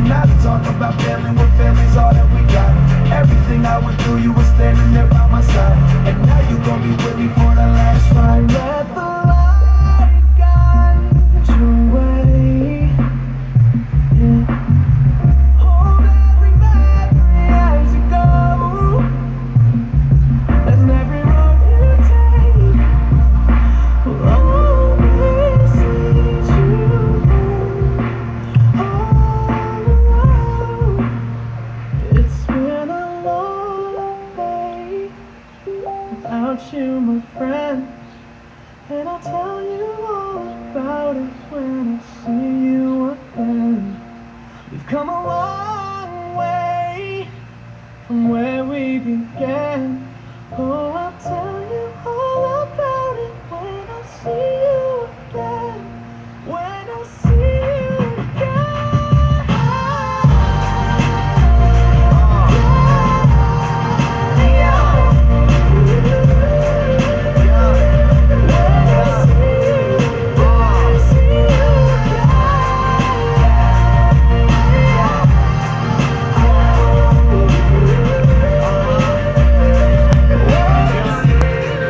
not talk about family when family's all that we got. Everything I went through, you were standing there by my side. And now you gon' be with me for the last ride. Let the light guide your way. Yeah. Hold every memory as you go, and every road you take will always lead you home. Oh, it's been a long day without you, my friend, and I'll tell you all about it when I see you again. We've come a long way from where we began.